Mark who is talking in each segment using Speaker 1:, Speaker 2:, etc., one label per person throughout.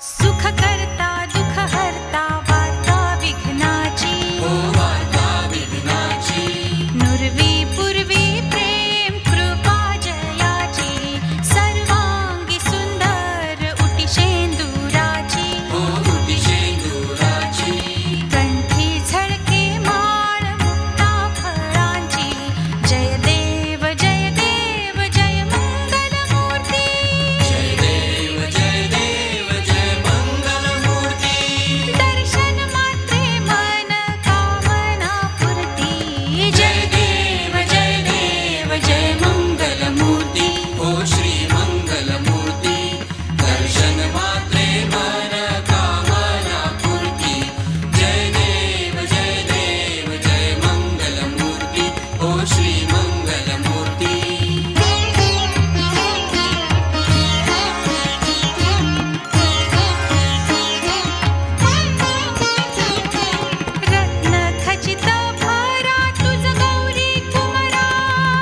Speaker 1: सुख करता दुःख हरता वार्ता विघ्नाची,
Speaker 2: वार्ता विघ्नाची,
Speaker 1: नुरवी पूर्वी प्रेम कृपा जयाची, सर्वांगी सुंदर उटी शेंदुराची,
Speaker 2: उटी शेंदुराची,
Speaker 1: कंठी झळके माळ मुक्ता फळांची, जय देव जय देव जय मंगल मूर्ती,
Speaker 2: जय देव जय देव जय मंगल मूर्ती,
Speaker 1: दर्शन मात्रे मन कामना पुरती,
Speaker 2: जय देव जय मंगल मूर्ती, ओ श्री मंगल मूर्ती, दर्शन मात्रे मन कामना पूर्ती, जय देव जय मंगल मूर्ती, ओ श्री मंगल मूर्ती.
Speaker 1: रत्न खचित भरा तुझ गौरी कुमरा,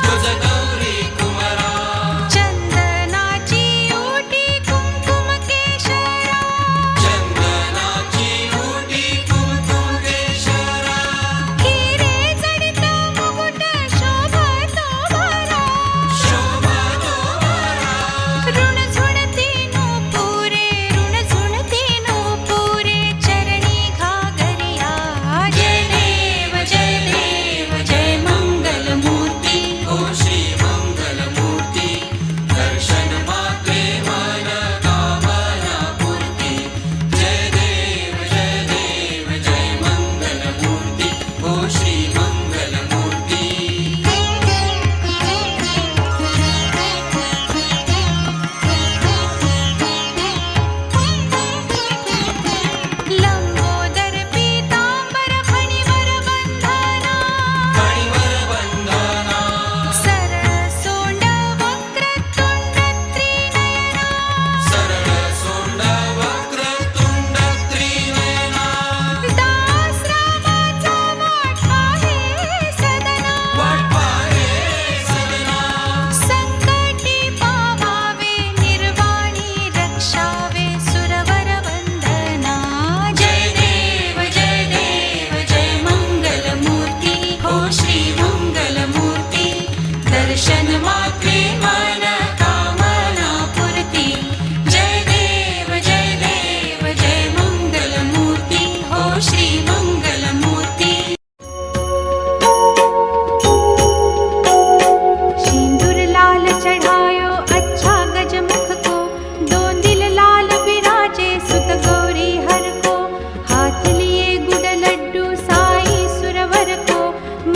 Speaker 2: तुझ गौरी कुमरा,
Speaker 1: चंदनाची ओटी कुंकुम केशरा,
Speaker 2: चंदनाची ओटी कुंकुम केशरा,
Speaker 1: हिरे जडित मुकुट शोभतो भरा,
Speaker 2: शोभतो भरा,
Speaker 1: ऋण झुणती नूपुरे, ऋण झुणती नूपुरे, चरणी घागरिया,
Speaker 2: जय देव जय मंगल मूर्ती, ओ श्री मंगल मूर्ती, दर्शन मात्रे मन कामना पूर्ती, जय देव जय मंगल मूर्ती, ओ श्री मंगल मूर्ती.
Speaker 1: लंबोदर पीतांबर फणीवर बंधना,
Speaker 2: फणीवर बंधना,
Speaker 1: सरळ सोंड वक्रतुंड त्रिनयना,
Speaker 2: सरळ सोंड वक्रतुंड त्रिनयना,
Speaker 1: दास रामाचा वाट आहे सदना,
Speaker 2: वाट पाहे सदना,
Speaker 1: संकटी पावावे निर्वाणी रक्षावे सुरवर वंदना,
Speaker 2: जय देव जय मंगल मूर्ती, ओ श्री मंगल मूर्ती, दर्शन मात्रे मन कामना पूर्ती, जय देव जय मंगल मूर्ती, ओ श्री मंगल मूर्ती.
Speaker 1: सिंदूर लाल चढ़ायो अच्छा गजमुख को, दो दिल लाल बिराजे सुत गौरी हर को, हाथ लिए गुड़ लड्डू साई सुरवर को,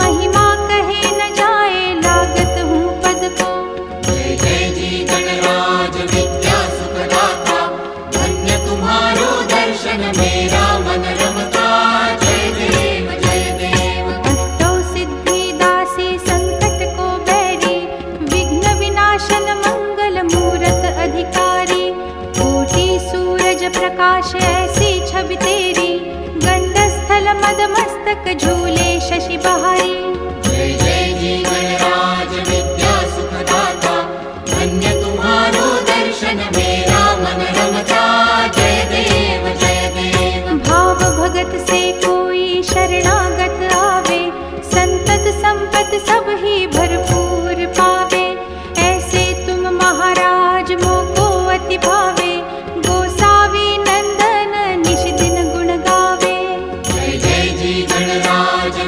Speaker 1: महिमा कहे न जाए लागत हूँ पद को,
Speaker 2: जय जी गणराज विद्या सुखदाता, धन्य तुम्हारो दर्शन मेरा मन रमता, जय देव
Speaker 1: अष्टौ सिद्धि दासी संकट को बैरी, विघ्न विनाशन मंगल मूरत अधिकारी, कोटि सूरज प्रकाश ऐसी छवि तेरी, गंध स्थल मद मस्तक झूले शशि बहारी,
Speaker 2: जय जी गणराज विद्या सुखदाता, धन्य तुम्हारो दर्शन मेरा मन रमता, जय देव
Speaker 1: भाव भगत से कोई शरणागत आवे, संतत संपत सब ही भरपूर पावे, ऐसे तुम महाराज मोको अति भावे, गोसावी नंदन निश दिन गुण गावे,
Speaker 2: जय जी गणराज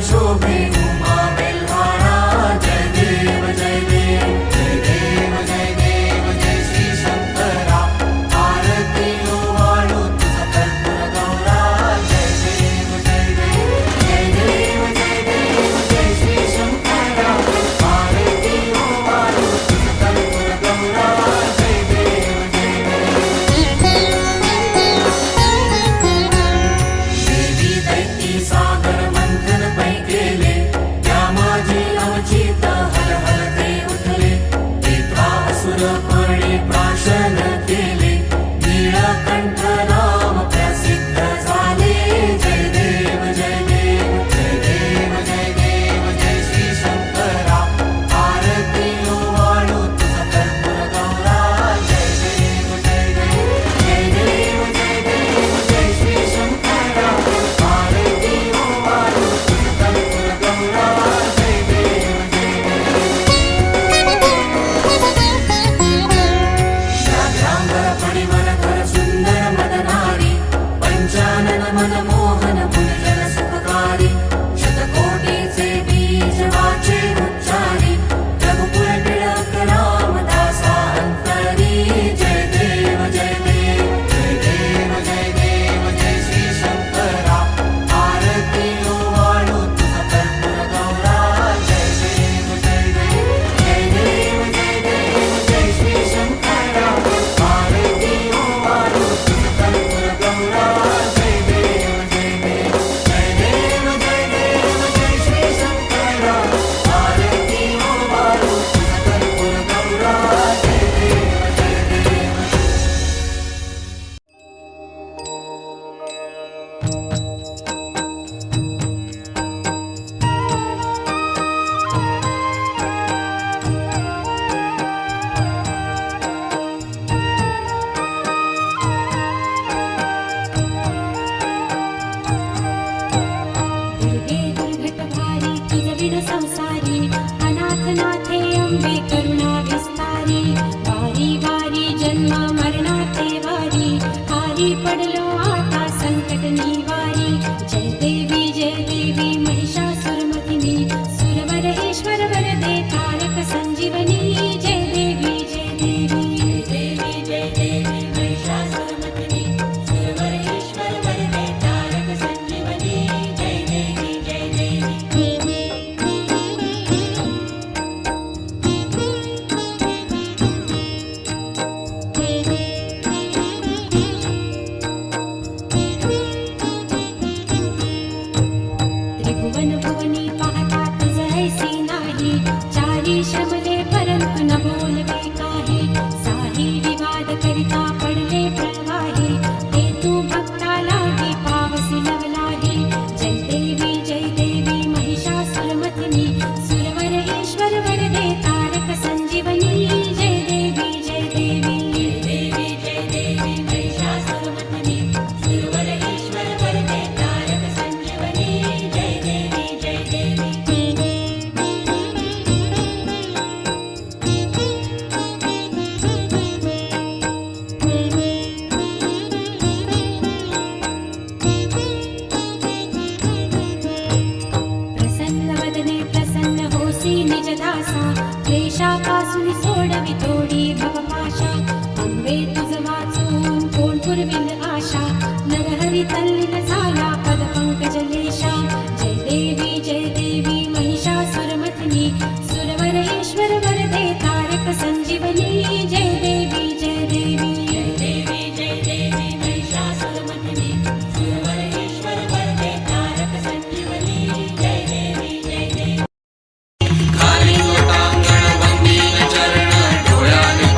Speaker 2: शोभे उमा बेलवाडा जय देव जय देव जय देव जय देव जय श्री शंकरा आरती ओवाळू तुझा कर्पूर गौरा जय देव जय देव जय देव जय देव जय श्री शंकरा आरती ओवाळू तुझा कर्पूर गौरा जय देव जय देवी दैती सागर मंथन पै केले त्या माझे अवचित हर हर ते उठले तेत्वा असुर पणे प्राशन केले नीळकंठ नाम प्रसिद्ध झाले जय देव जय देव जय देव जय देव जय श्री शंकरा आरती ओवाळू तुझा कर्पूर गौरा जय देव जय देव जय देव जय देव जय श्री शंकरा आरती ओवाळू तुझा कर्पूर गौरा जय देव जय व्याघ्रांबर फणिवरधर सुंदर मदनारी पंचानन मनमोहन गुणजन सुखकारी शतकोटीचे बीज वाचे उच्चारी रघुकुल टिळक रामदासा अंतरी जय देव जय देव जय देव जय देव जय श्री शंकरा आरती ओवाळू तुझा कर्पूर गौरा जय देव जय देव जय देव जय देव जय श्री शंकरा आरती ओवाळू तुझा कर्पूर गौरा जय देव जय देव जय देव जय देव जय श्री शंकरा आरती ओवाळू तुझा कर्पूर गौरा जय देव जय देव
Speaker 1: दुर्गे दुर्घटभारी तुझ विण संसारी अनाथ नाथे अंबे करुणा विस्तारी वारी वारी जन्म मरणाते वारी हारी पडलो आता संकट निवारी जय देवी महिषासुरमर्दिनी सुरवर ईश्वर वरदे तारक संजीवनी जय देवी जय देवी जय देवी महिषासुरमर्दिनी सुरवर ईश्वर वरदे तारक संजीवनी जय देवी जय देवी त्रिभुवन भुवनी पाहता तुझ ऐसी नाही चारी शबले परंतु न बोलवे काही साही विवाद करिता पडले प्रवाही ते तू भक्ता लागी पावसी लवलाही जय देवी महिषासुरमर्दिनी सुरवर ईश्वर वरदे तारक संजीवनी जय देवी जय देवी जय देवी महिषासुरमर्दिनी सुरवर ईश्वर वरदे तारक संजीवनी जय देवी जय देवी प्रसन्न वदने प्रसन्न होसी निज दासा क्लेशापासून सोडवी तोडी भवपाशा अंबे तुझ वाचून कोण पुरविल आशा नरहरी तल्लीन झाला पद पंकजलेशा जय देवी महिषासुरमर्दिनी सुरवर ईश्वर वरदे तारक संजीवनी जय देवी जय देवी जय देवी महिषासुरमर्दिनी सुरवर ईश्वर वरदे तारक संजीवनी जय देवी जय देवी
Speaker 2: खाली लोटांगण वंदीन चरण डोळ्याने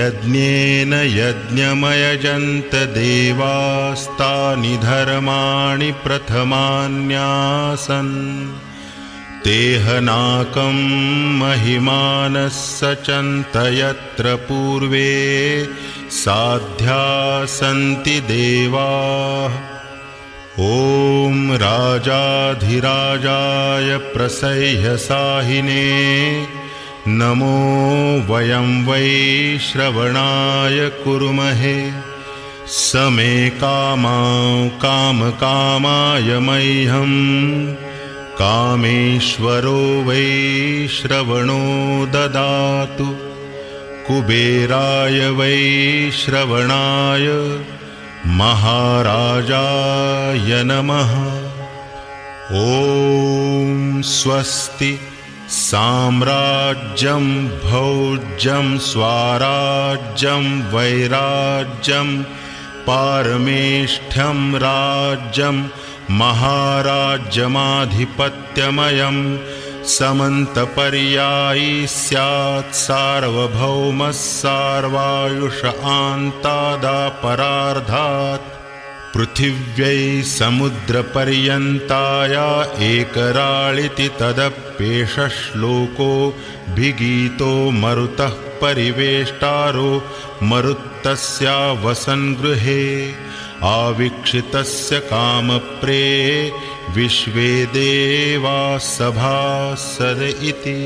Speaker 3: यज्ञेन यज्ञमयजन्त देवास्तानि धर्माणि प्रथमान्यासन् तेहनाकं महिमानः सचन्त यत्र पूर्वे साध्या सन्ति देवाः। ॐ राजाधिराजाय प्रसह्यसाहिने नमो वयं वै श्रवणाय कुर्महे समे कामकामाय मह्यं कामेश्वरो वै श्रवणो ददातु कुबेराय वै श्रवणाय महाराजाय नमः। ॐ स्वस्ति साम्राज्यं भौज्यं स्वाराज्यं वैराज्यं पारमेष्ठ्यं राज्यं महाराज्यमाधिपत्यमयं समन्तपर्यायी स्यात् सार्वभौमः सार्वायुष आन्तादापरार्धात् पृथिव्यै समुद्रपर्यन्ताया एकराळिति तदप्येष श्लोको भिगीतो मरुतः परिवेष्टारो मरुत्तस्या वसन्गृहे आवीक्षितस्य कामप्रेये विश्वे देवा सभासद इति।